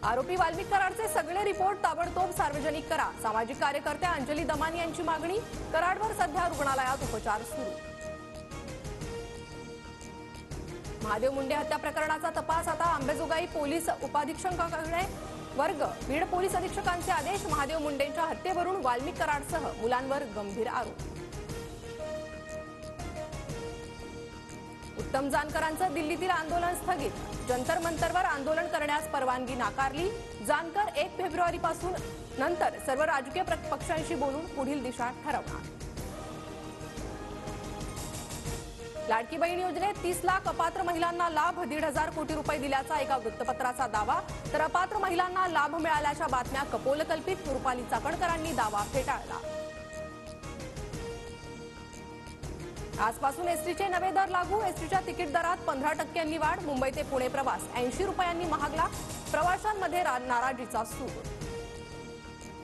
आरोपी वाल्मिक कराडचे सगळे रिपोर्ट ताबडतोब सार्वजनिक करा। सामाजिक कार्यकर्त्या अंजली दमानी यांची मागणी। कराडवर सध्या रुग्णालयात उपचार सुरू। महादेव मुंडे हत्या प्रकरणाचा तपास आता अंबेजोगाई पोलीस उपाधीक्षकांकडे वर्ग। बीड पोलीस अधीक्षकांचे आदेश। महादेव मुंडेंच्या हत्येवरून वाल्मिक कराडसह मुलांवर गंभीर आरोप। उत्तम जानकरांचं दिल्लीतील आंदोलन स्थगित। जंतर मंतरवर आंदोलन करण्यास परवानगी नाकारली। जानकर 1 फेब्रुवारीपासून नंतर सर्व राजकीय पक्षांशी बोलून पुढील दिशा ठरवणार। लाडकी बहीण योजनेत 30 लाख अपात्र महिलांना लाभ। 1,500 कोटी रुपये दिल्याचा एका वृत्तपत्राचा दावा, तर अपात्र महिलांना लाभ मिळाल्याच्या बातम्या कपोलकल्पित। रुपाली चाकणकरांनी दावा फेटाळला। आजपासून एसटीचे नवे दर लागू। एसटीच्या तिकीट दरात 15% वाढ। मुंबई ते पुणे प्रवास 80 रुपयांनी महागला। प्रवाशांमध्ये नाराजीचा सूर।